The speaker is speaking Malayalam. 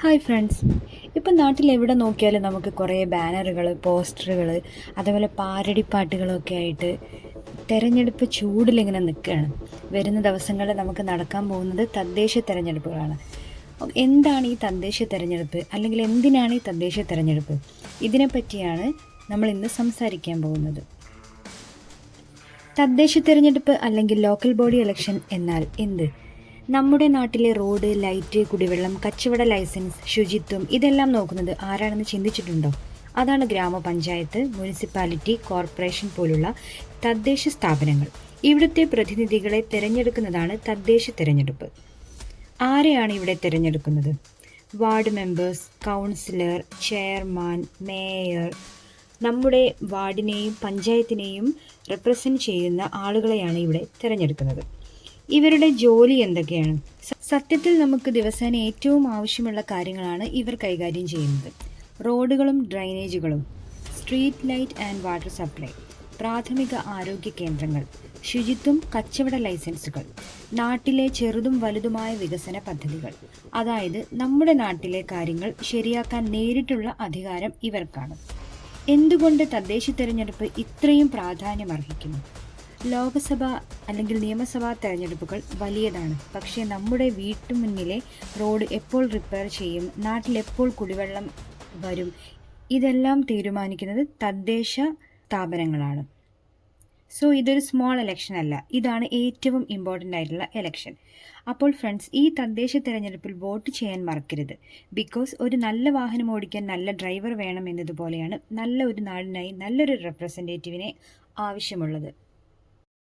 Hi friends. ഇപ്പം നാട്ടിൽ എവിടെ നോക്കിയാലും നമുക്ക് കുറേ ബാനറുകൾ, പോസ്റ്ററുകൾ, അതേപോലെ പാരടിപ്പാട്ടുകളൊക്കെ ആയിട്ട് തെരഞ്ഞെടുപ്പ് ചൂടിലിങ്ങനെ നിൽക്കുകയാണ്. വരുന്ന ദിവസങ്ങളിൽ നമുക്ക് നടക്കാൻ പോകുന്നത് തദ്ദേശ തെരഞ്ഞെടുപ്പുകളാണ്. എന്താണ് ഈ തദ്ദേശ തെരഞ്ഞെടുപ്പ്, അല്ലെങ്കിൽ എന്തിനാണ് ഈ തദ്ദേശ തെരഞ്ഞെടുപ്പ്? ഇതിനെപ്പറ്റിയാണ് നമ്മൾ ഇന്ന് സംസാരിക്കാൻ പോകുന്നത്. തദ്ദേശ തെരഞ്ഞെടുപ്പ് അല്ലെങ്കിൽ ലോക്കൽ ബോഡി ഇലക്ഷൻ എന്നാൽ എന്ത്? നമ്മുടെ നാട്ടിലെ റോഡ്, ലൈറ്റ്, കുടിവെള്ളം, കച്ചവട ലൈസൻസ്, ശുചിത്വം ഇതെല്ലാം നോക്കുന്നത് ആരാണെന്ന് ചിന്തിച്ചിട്ടുണ്ടോ? അതാണ് ഗ്രാമപഞ്ചായത്ത്, മുനിസിപ്പാലിറ്റി, കോർപ്പറേഷൻ പോലുള്ള തദ്ദേശ സ്ഥാപനങ്ങൾ. ഇവിടുത്തെ പ്രതിനിധികളെ തിരഞ്ഞെടുക്കുന്നതാണ് തദ്ദേശ തിരഞ്ഞെടുപ്പ്. ആരെയാണ് ഇവിടെ തിരഞ്ഞെടുക്കുന്നത്? Ward members, councillor, chairman, mayor. നമ്മുടെ വാർഡിനെയും പഞ്ചായത്തിനെയും റെപ്രസെൻറ്റ് ചെയ്യുന്ന ആളുകളെയാണ് ഇവിടെ തിരഞ്ഞെടുക്കുന്നത്. ഇവരുടെ ജോലി എന്തൊക്കെയാണ്? സത്യത്തിൽ നമുക്ക് ദിവസേന ഏറ്റവും ആവശ്യമുള്ള കാര്യങ്ങളാണ് ഇവർ കൈകാര്യം ചെയ്യുന്നത്. റോഡുകളും ഡ്രൈനേജുകളും, street light and water supply, പ്രാഥമിക ആരോഗ്യ കേന്ദ്രങ്ങൾ, ശുചിത്വം, കച്ചവട ലൈസൻസുകൾ, നാട്ടിലെ ചെറുതും വലുതുമായ വികസന പദ്ധതികൾ. അതായത് നമ്മുടെ നാട്ടിലെ കാര്യങ്ങൾ ശരിയാക്കാൻ നേരിട്ടുള്ള അധികാരം ഇവർക്കാണ്. എന്തുകൊണ്ട് തദ്ദേശ തിരഞ്ഞെടുപ്പ് ഇത്രയും പ്രാധാന്യമർഹിക്കുന്നു? ലോകസഭ അല്ലെങ്കിൽ നിയമസഭാ തെരഞ്ഞെടുപ്പുകൾ വലിയതാണ്. പക്ഷേ നമ്മുടെ വീട്ടുമുന്നിലെ റോഡ് എപ്പോൾ റിപ്പയർ ചെയ്യും, നാട്ടിലെപ്പോൾ കുടിവെള്ളം വരും, ഇതെല്ലാം തീരുമാനിക്കുന്നത് തദ്ദേശ സ്ഥാപനങ്ങളാണ്. സോ ഇതൊരു സ്മോൾ ഇലക്ഷൻ അല്ല, ഇതാണ് ഏറ്റവും ഇമ്പോർട്ടൻ്റ് ആയിട്ടുള്ള ഇലക്ഷൻ. അപ്പോൾ ഫ്രണ്ട്സ്, ഈ തദ്ദേശ തിരഞ്ഞെടുപ്പിൽ വോട്ട് ചെയ്യാൻ മറക്കരുത്. ബിക്കോസ് ഒരു നല്ല വാഹനം ഓടിക്കാൻ നല്ല ഡ്രൈവർ വേണം എന്നതുപോലെയാണ് നല്ല ഒരു നാടിനായി നല്ലൊരു റെപ്രസെൻറ്റേറ്റീവിനെ ആവശ്യമുള്ളത്.